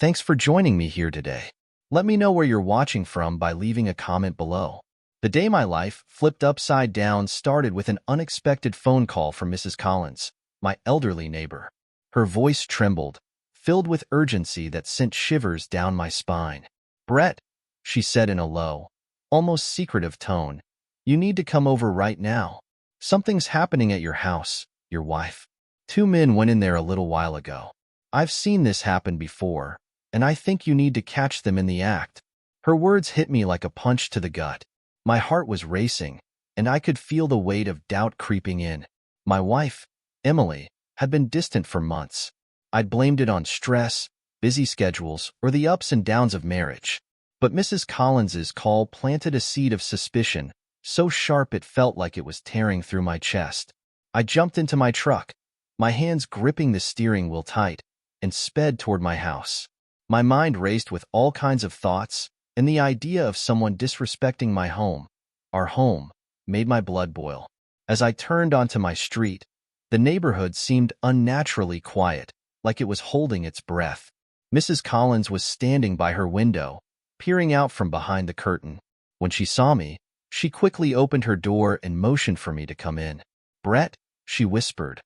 Thanks for joining me here today. Let me know where you're watching from by leaving a comment below. The day my life flipped upside down started with an unexpected phone call from Mrs. Collins, my elderly neighbor. Her voice trembled, filled with urgency that sent shivers down my spine. "Brett," she said in a low, almost secretive tone, "you need to come over right now. Something's happening at your house, your wife. Two men went in there a little while ago. I've seen this happen before, and I think you need to catch them in the act." Her words hit me like a punch to the gut. My heart was racing, and I could feel the weight of doubt creeping in. My wife, Emily, had been distant for months. I'd blamed it on stress, busy schedules, or the ups and downs of marriage. But Mrs. Collins's call planted a seed of suspicion, so sharp it felt like it was tearing through my chest. I jumped into my truck, my hands gripping the steering wheel tight, and sped toward my house. My mind raced with all kinds of thoughts, and the idea of someone disrespecting my home, our home, made my blood boil. As I turned onto my street, the neighborhood seemed unnaturally quiet, like it was holding its breath. Mrs. Collins was standing by her window, peering out from behind the curtain. When she saw me, she quickly opened her door and motioned for me to come in. "Brett," she whispered,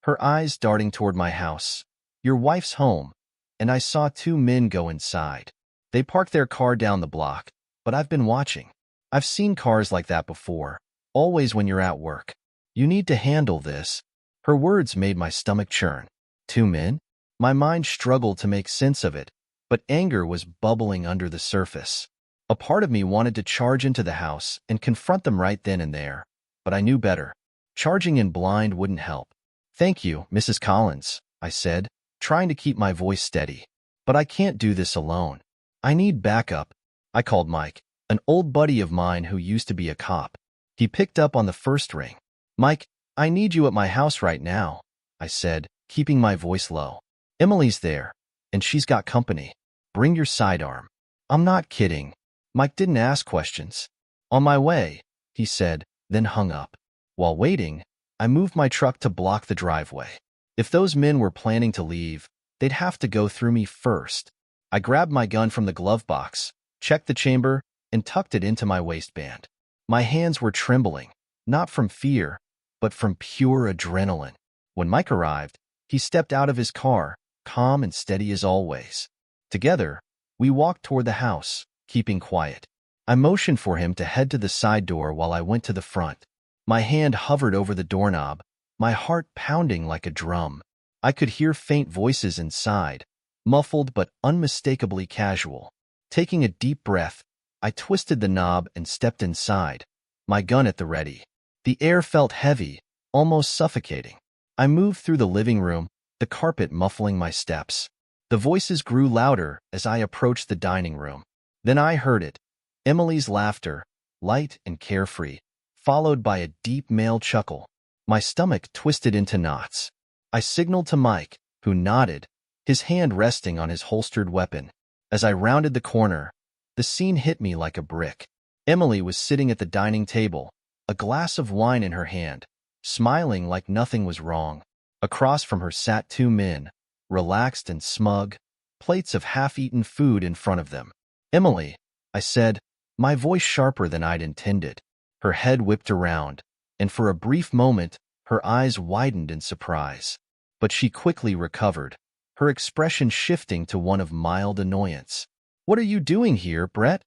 her eyes darting toward my house, "your wife's home," and I saw two men go inside. They parked their car down the block, but I've been watching. I've seen cars like that before, always when you're at work. "You need to handle this." Her words made my stomach churn. Two men? My mind struggled to make sense of it, but anger was bubbling under the surface. A part of me wanted to charge into the house and confront them right then and there, but I knew better. Charging in blind wouldn't help. "Thank you, Mrs. Collins," I said, trying to keep my voice steady. "But I can't do this alone. I need backup." I called Mike, an old buddy of mine who used to be a cop. He picked up on the first ring. "Mike, I need you at my house right now," I said, keeping my voice low. "Emily's there, and she's got company. Bring your sidearm." "I'm not kidding." Mike didn't ask questions. "On my way," he said, then hung up. While waiting, I moved my truck to block the driveway. If those men were planning to leave, they'd have to go through me first. I grabbed my gun from the glove box, checked the chamber, and tucked it into my waistband. My hands were trembling, not from fear, but from pure adrenaline. When Mike arrived, he stepped out of his car, calm and steady as always. Together, we walked toward the house, keeping quiet. I motioned for him to head to the side door while I went to the front. My hand hovered over the doorknob, my heart pounding like a drum. I could hear faint voices inside, muffled but unmistakably casual. Taking a deep breath, I twisted the knob and stepped inside, my gun at the ready. The air felt heavy, almost suffocating. I moved through the living room, the carpet muffling my steps. The voices grew louder as I approached the dining room. Then I heard it, Emily's laughter, light and carefree, followed by a deep male chuckle. My stomach twisted into knots. I signaled to Mike, who nodded, his hand resting on his holstered weapon. As I rounded the corner, the scene hit me like a brick. Emily was sitting at the dining table, a glass of wine in her hand, smiling like nothing was wrong. Across from her sat two men, relaxed and smug, plates of half-eaten food in front of them. "Emily," I said, my voice sharper than I'd intended. Her head whipped around, and for a brief moment, her eyes widened in surprise. But she quickly recovered, her expression shifting to one of mild annoyance. "What are you doing here, Brett?"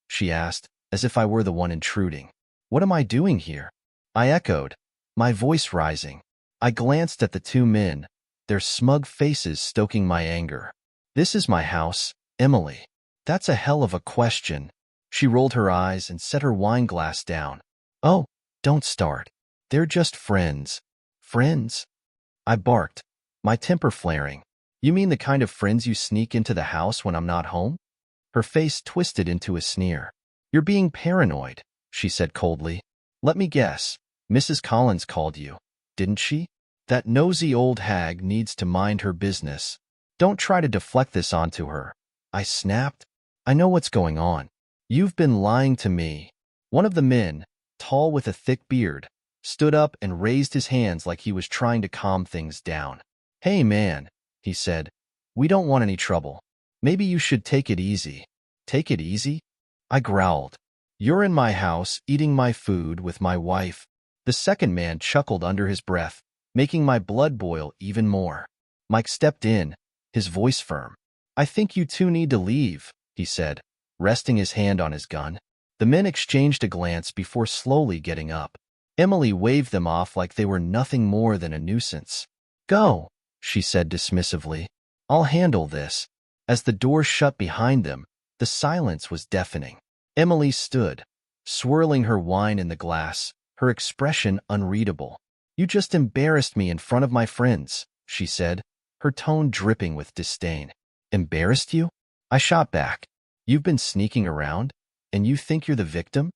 she asked, as if I were the one intruding. "What am I doing here?" I echoed, my voice rising. I glanced at the two men, their smug faces stoking my anger. "This is my house, Emily." "That's a hell of a question." She rolled her eyes and set her wine glass down. "Oh, don't start. They're just friends." "Friends?" I barked, my temper flaring. "You mean the kind of friends you sneak into the house when I'm not home?" Her face twisted into a sneer. "You're being paranoid," she said coldly. "Let me guess, Mrs. Collins called you, didn't she? That nosy old hag needs to mind her business. Don't try to deflect this onto her." I snapped. "I know what's going on. You've been lying to me." One of the men, tall with a thick beard, stood up and raised his hands like he was trying to calm things down. "Hey man," he said, "we don't want any trouble. Maybe you should take it easy. Take it easy? I growled. You're in my house, eating my food with my wife. The second man chuckled under his breath, making my blood boil even more. Mike stepped in, his voice firm. I think you two need to leave, he said, resting his hand on his gun. The men exchanged a glance before slowly getting up. Emily waved them off like they were nothing more than a nuisance. Go, she said dismissively. I'll handle this. As the door shut behind them, the silence was deafening. Emily stood, swirling her wine in the glass, her expression unreadable. You just embarrassed me in front of my friends, she said, her tone dripping with disdain. Embarrassed you? I shot back. You've been sneaking around, and you think you're the victim?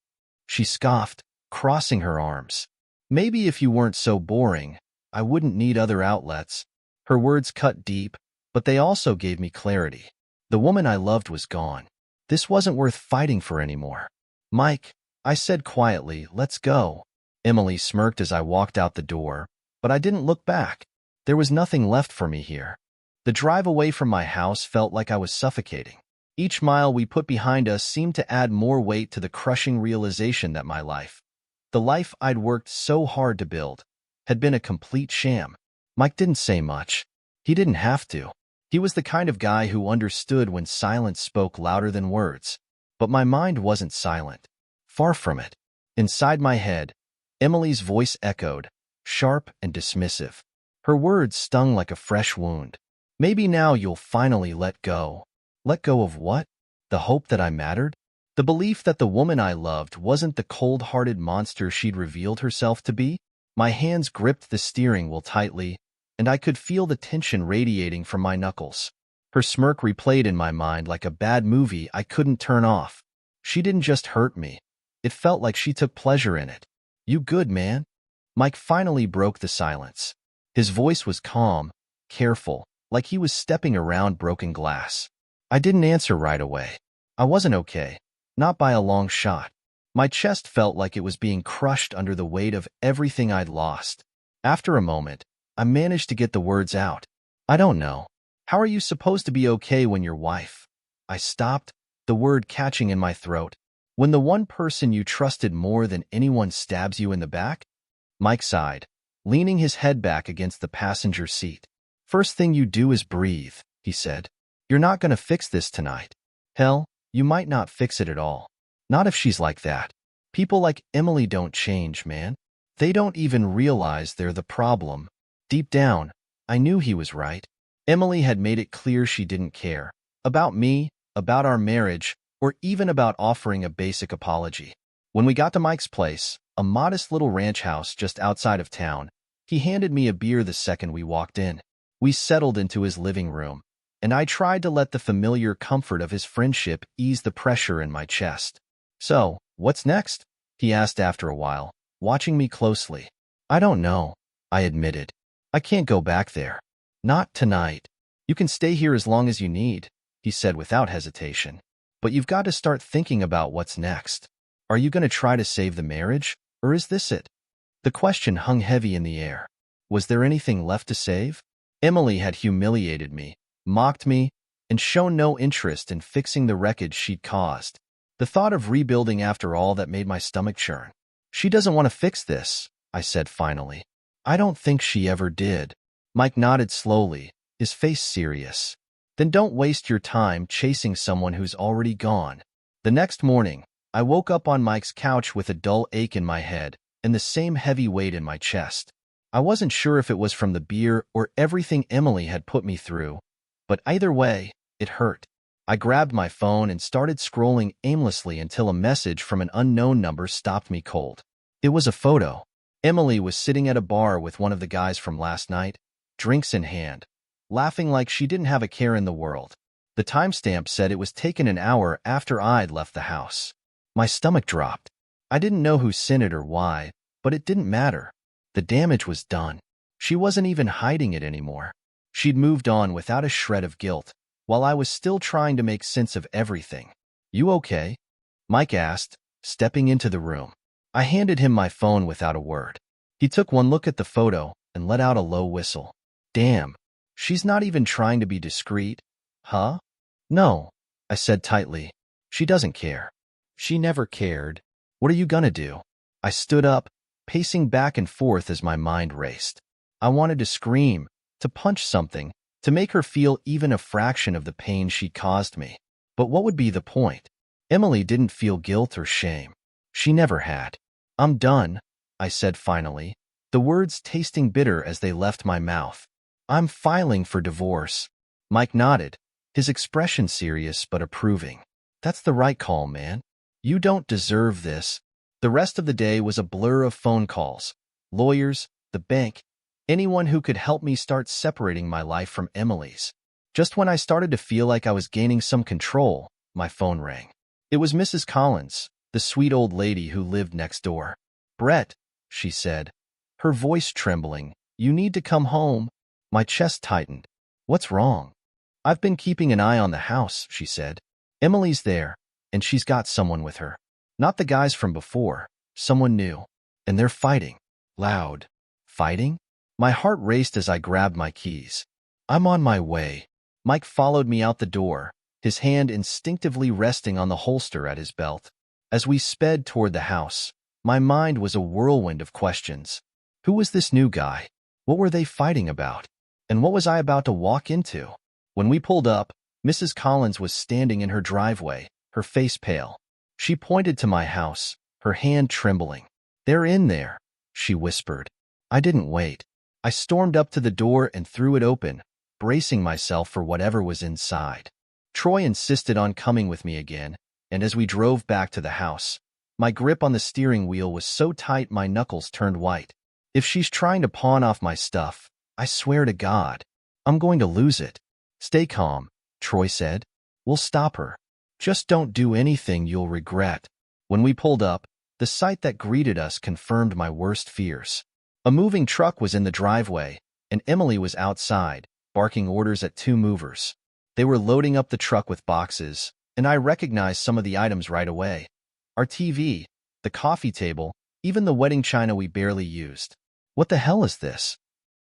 She scoffed, crossing her arms. Maybe if you weren't so boring, I wouldn't need other outlets. Her words cut deep, but they also gave me clarity. The woman I loved was gone. This wasn't worth fighting for anymore. Mike, I said quietly, let's go. Emily smirked as I walked out the door, but I didn't look back. There was nothing left for me here. The drive away from my house felt like I was suffocating. Each mile we put behind us seemed to add more weight to the crushing realization that my life, the life I'd worked so hard to build, had been a complete sham. Mike didn't say much. He didn't have to. He was the kind of guy who understood when silence spoke louder than words. But my mind wasn't silent. Far from it. Inside my head, Emily's voice echoed, sharp and dismissive. Her words stung like a fresh wound. Maybe now you'll finally let go. Let go of what? The hope that I mattered? The belief that the woman I loved wasn't the cold-hearted monster she'd revealed herself to be? My hands gripped the steering wheel tightly, and I could feel the tension radiating from my knuckles. Her smirk replayed in my mind like a bad movie I couldn't turn off. She didn't just hurt me. It felt like she took pleasure in it. You good, man? Mike finally broke the silence. His voice was calm, careful, like he was stepping around broken glass. I didn't answer right away. I wasn't okay. Not by a long shot. My chest felt like it was being crushed under the weight of everything I'd lost. After a moment, I managed to get the words out. I don't know. How are you supposed to be okay when your wife? I stopped, the word catching in my throat. When the one person you trusted more than anyone stabs you in the back? Mike sighed, leaning his head back against the passenger seat. First thing you do is breathe, he said. You're not going to fix this tonight. Hell, you might not fix it at all. Not if she's like that. People like Emily don't change, man. They don't even realize they're the problem. Deep down, I knew he was right. Emily had made it clear she didn't care. About me, about our marriage, or even about offering a basic apology. When we got to Mike's place, a modest little ranch house just outside of town, he handed me a beer the second we walked in. We settled into his living room, and I tried to let the familiar comfort of his friendship ease the pressure in my chest. So, what's next? He asked after a while, watching me closely. I don't know, I admitted. I can't go back there. Not tonight. You can stay here as long as you need, he said without hesitation. But you've got to start thinking about what's next. Are you going to try to save the marriage, or is this it? The question hung heavy in the air. Was there anything left to save? Emily had humiliated me, mocked me, and shown no interest in fixing the wreckage she'd caused. The thought of rebuilding after all that made my stomach churn. She doesn't want to fix this, I said finally. I don't think she ever did. Mike nodded slowly, his face serious. Then don't waste your time chasing someone who's already gone. The next morning, I woke up on Mike's couch with a dull ache in my head and the same heavy weight in my chest. I wasn't sure if it was from the beer or everything Emily had put me through, but either way, it hurt. I grabbed my phone and started scrolling aimlessly until a message from an unknown number stopped me cold. It was a photo. Emily was sitting at a bar with one of the guys from last night, drinks in hand, laughing like she didn't have a care in the world. The timestamp said it was taken an hour after I'd left the house. My stomach dropped. I didn't know who sent it or why, but it didn't matter. The damage was done. She wasn't even hiding it anymore. She'd moved on without a shred of guilt, while I was still trying to make sense of everything. You okay? Mike asked, stepping into the room. I handed him my phone without a word. He took one look at the photo and let out a low whistle. Damn, she's not even trying to be discreet, huh? No, I said tightly. She doesn't care. She never cared. What are you gonna do? I stood up, pacing back and forth as my mind raced. I wanted to scream, to punch something, to make her feel even a fraction of the pain she caused me. But what would be the point? Emily didn't feel guilt or shame. She never had. I'm done, I said finally, the words tasting bitter as they left my mouth. I'm filing for divorce. Mike nodded, his expression serious but approving. That's the right call, man. You don't deserve this. The rest of the day was a blur of phone calls. Lawyers, the bank, anyone who could help me start separating my life from Emily's. Just when I started to feel like I was gaining some control, my phone rang. It was Mrs. Collins, the sweet old lady who lived next door. Brett, she said, her voice trembling, you need to come home. My chest tightened. What's wrong? I've been keeping an eye on the house, she said. Emily's there, and she's got someone with her. Not the guys from before, someone new. And they're fighting. Loud. Fighting? My heart raced as I grabbed my keys. I'm on my way. Mike followed me out the door, his hand instinctively resting on the holster at his belt. As we sped toward the house, my mind was a whirlwind of questions. Who was this new guy? What were they fighting about? And what was I about to walk into? When we pulled up, Mrs. Collins was standing in her driveway, her face pale. She pointed to my house, her hand trembling. They're in there, she whispered. I didn't wait. I stormed up to the door and threw it open, bracing myself for whatever was inside. Troy insisted on coming with me again, and as we drove back to the house, my grip on the steering wheel was so tight my knuckles turned white. If she's trying to pawn off my stuff, I swear to God, I'm going to lose it. Stay calm, Troy said. We'll stop her. Just don't do anything you'll regret. When we pulled up, the sight that greeted us confirmed my worst fears. A moving truck was in the driveway, and Emily was outside, barking orders at two movers. They were loading up the truck with boxes, and I recognized some of the items right away. Our TV, the coffee table, even the wedding china we barely used. What the hell is this?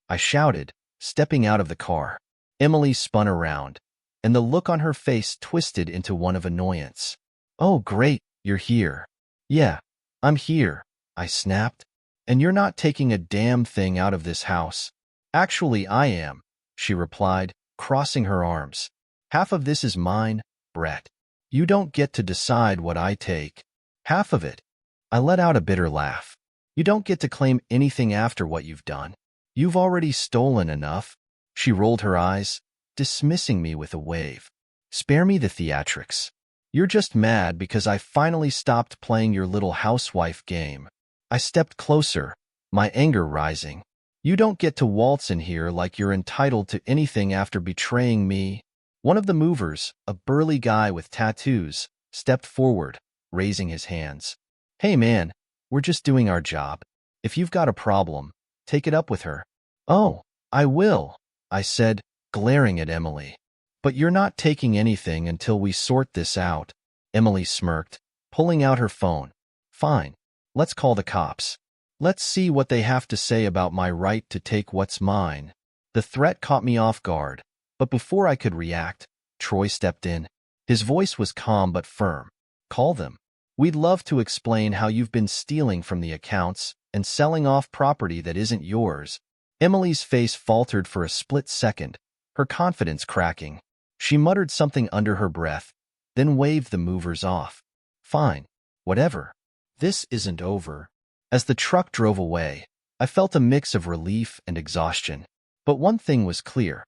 I shouted, stepping out of the car. Emily spun around, and the look on her face twisted into one of annoyance. Oh, great, you're here. Yeah, I'm here, I snapped. And you're not taking a damn thing out of this house. Actually, I am, she replied, crossing her arms. Half of this is mine, Brett. You don't get to decide what I take. Half of it. I let out a bitter laugh. You don't get to claim anything after what you've done. You've already stolen enough. She rolled her eyes, dismissing me with a wave. Spare me the theatrics. You're just mad because I finally stopped playing your little housewife game. I stepped closer, my anger rising. You don't get to waltz in here like you're entitled to anything after betraying me. One of the movers, a burly guy with tattoos, stepped forward, raising his hands. Hey man, we're just doing our job. If you've got a problem, take it up with her. Oh, I will, I said, glaring at Emily. But you're not taking anything until we sort this out. Emily smirked, pulling out her phone. Fine. Let's call the cops. Let's see what they have to say about my right to take what's mine. The threat caught me off guard, but before I could react, Troy stepped in. His voice was calm but firm. Call them. We'd love to explain how you've been stealing from the accounts and selling off property that isn't yours. Emily's face faltered for a split second, her confidence cracking. She muttered something under her breath, then waved the movers off. Fine. Whatever. This isn't over. As the truck drove away, I felt a mix of relief and exhaustion. But one thing was clear.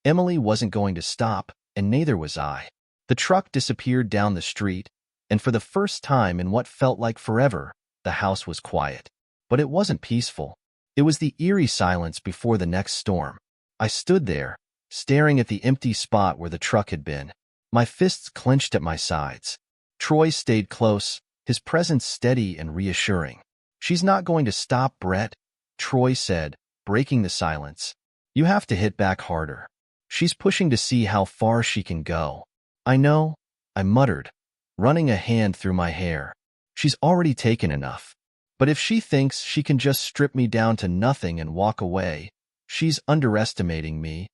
Emily wasn't going to stop, and neither was I. The truck disappeared down the street, and for the first time in what felt like forever, the house was quiet. But it wasn't peaceful. It was the eerie silence before the next storm. I stood there, staring at the empty spot where the truck had been, my fists clenched at my sides. Troy stayed close, his presence steady and reassuring. She's not going to stop, Brett, Troy said, breaking the silence. You have to hit back harder. She's pushing to see how far she can go. I know, I muttered, running a hand through my hair. She's already taken enough. But if she thinks she can just strip me down to nothing and walk away, she's underestimating me.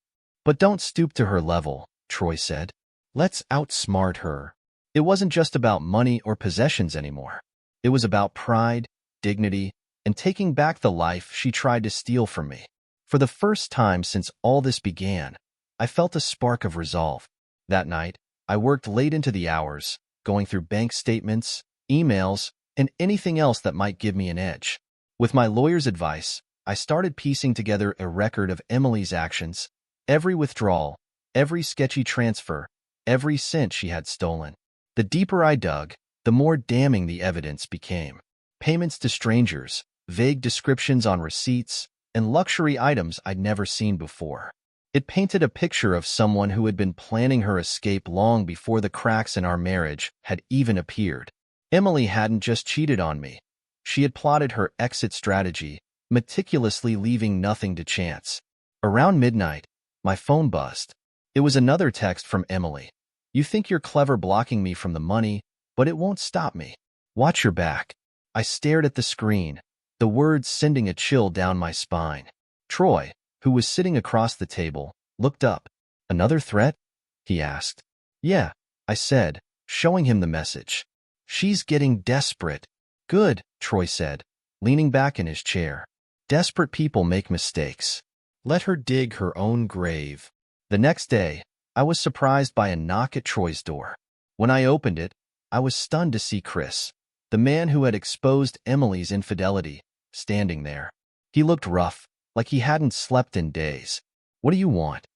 But don't stoop to her level, Troy said. Let's outsmart her. It wasn't just about money or possessions anymore. It was about pride, dignity, and taking back the life she tried to steal from me. For the first time since all this began, I felt a spark of resolve. That night, I worked late into the hours, going through bank statements, emails, and anything else that might give me an edge. With my lawyer's advice, I started piecing together a record of Emily's actions, every withdrawal, every sketchy transfer, every cent she had stolen. The deeper I dug, the more damning the evidence became. Payments to strangers, vague descriptions on receipts, and luxury items I'd never seen before. It painted a picture of someone who had been planning her escape long before the cracks in our marriage had even appeared. Emily hadn't just cheated on me. She had plotted her exit strategy, meticulously leaving nothing to chance. Around midnight, my phone buzzed. It was another text from Emily. "You think you're clever blocking me from the money, but it won't stop me. Watch your back." I stared at the screen, the words sending a chill down my spine. Troy, who was sitting across the table, looked up. "Another threat?" he asked. "Yeah," I said, showing him the message. "She's getting desperate." "Good," Troy said, leaning back in his chair. "Desperate people make mistakes. Let her dig her own grave." The next day, I was surprised by a knock at Troy's door. When I opened it, I was stunned to see Chris, the man who had exposed Emily's infidelity, standing there. He looked rough, like he hadn't slept in days. "What do you want?"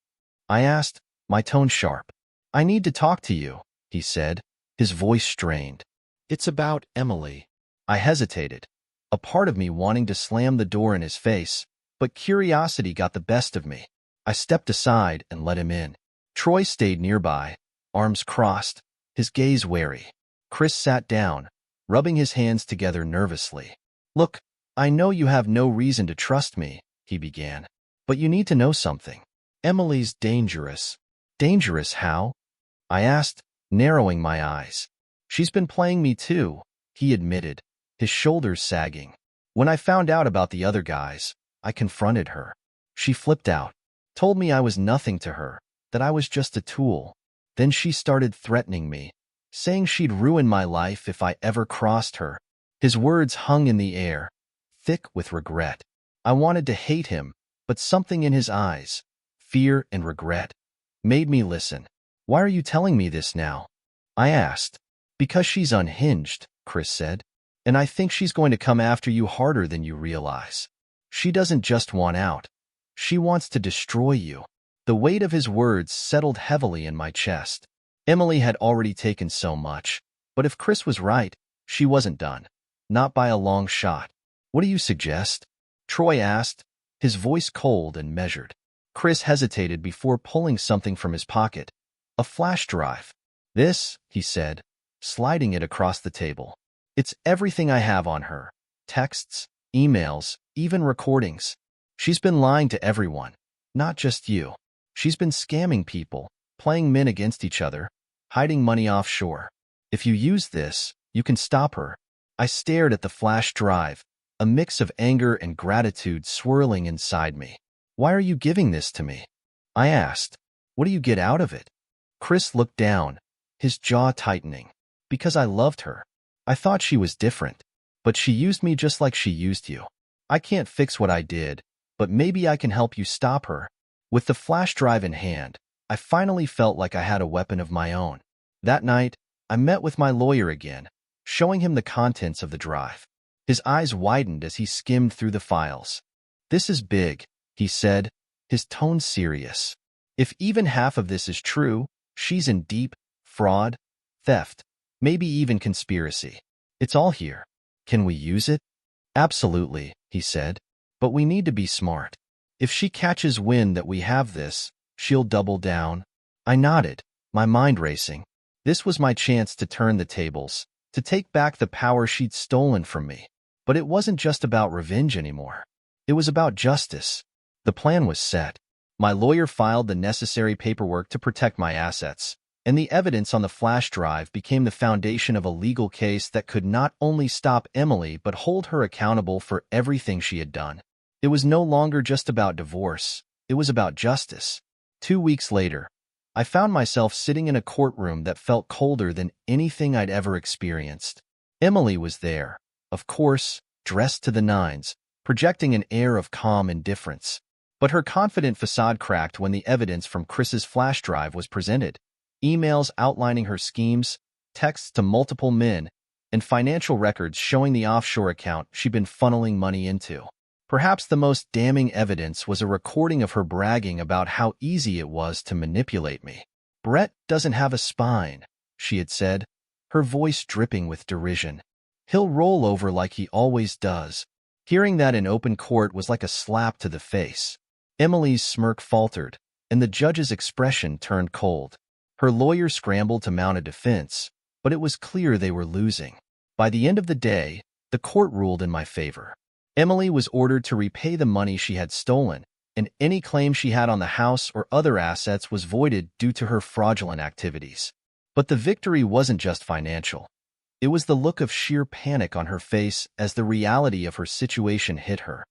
I asked, my tone sharp. "I need to talk to you," he said, his voice strained. "It's about Emily." I hesitated, a part of me wanting to slam the door in his face, but curiosity got the best of me. I stepped aside and let him in. Troy stayed nearby, arms crossed, his gaze wary. Chris sat down, rubbing his hands together nervously. "Look, I know you have no reason to trust me," he began, "but you need to know something. Emily's dangerous." "Dangerous how?" I asked, narrowing my eyes. "She's been playing me too," he admitted, his shoulders sagging. "When I found out about the other guys, I confronted her. She flipped out, told me I was nothing to her, that I was just a tool. Then she started threatening me, saying she'd ruin my life if I ever crossed her." His words hung in the air, thick with regret. I wanted to hate him, but something in his eyes, fear and regret, made me listen. "Why are you telling me this now?" I asked. "Because she's unhinged," Chris said, "and I think she's going to come after you harder than you realize. She doesn't just want out. She wants to destroy you." The weight of his words settled heavily in my chest. Emily had already taken so much, but if Chris was right, she wasn't done. Not by a long shot. "What do you suggest?" Troy asked, his voice cold and measured. Chris hesitated before pulling something from his pocket. "A flash drive." "This," he said, sliding it across the table. "It's everything I have on her. Texts, emails, even recordings. She's been lying to everyone, not just you. She's been scamming people, playing men against each other, hiding money offshore. If you use this, you can stop her." I stared at the flash drive, a mix of anger and gratitude swirling inside me. "Why are you giving this to me?" I asked. "What do you get out of it?" Chris looked down, his jaw tightening. "Because I loved her. I thought she was different, but she used me just like she used you. I can't fix what I did, but maybe I can help you stop her." With the flash drive in hand, I finally felt like I had a weapon of my own. That night, I met with my lawyer again, showing him the contents of the drive. His eyes widened as he skimmed through the files. "This is big," he said, his tone serious. "If even half of this is true, she's in deep fraud, theft, maybe even conspiracy. It's all here. Can we use it?" "Absolutely," he said, "but we need to be smart. If she catches wind that we have this, she'll double down." I nodded, my mind racing. This was my chance to turn the tables, to take back the power she'd stolen from me. But it wasn't just about revenge anymore. It was about justice. The plan was set. My lawyer filed the necessary paperwork to protect my assets, and the evidence on the flash drive became the foundation of a legal case that could not only stop Emily but hold her accountable for everything she had done. It was no longer just about divorce. It was about justice. 2 weeks later, I found myself sitting in a courtroom that felt colder than anything I'd ever experienced. Emily was there, of course, dressed to the nines, projecting an air of calm indifference. But her confident facade cracked when the evidence from Chris's flash drive was presented. Emails outlining her schemes, texts to multiple men, and financial records showing the offshore account she'd been funneling money into. Perhaps the most damning evidence was a recording of her bragging about how easy it was to manipulate me. "Brett doesn't have a spine," she had said, her voice dripping with derision. "He'll roll over like he always does." Hearing that in open court was like a slap to the face. Emily's smirk faltered, and the judge's expression turned cold. Her lawyer scrambled to mount a defense, but it was clear they were losing. By the end of the day, the court ruled in my favor. Emily was ordered to repay the money she had stolen, and any claim she had on the house or other assets was voided due to her fraudulent activities. But the victory wasn't just financial. It was the look of sheer panic on her face as the reality of her situation hit her.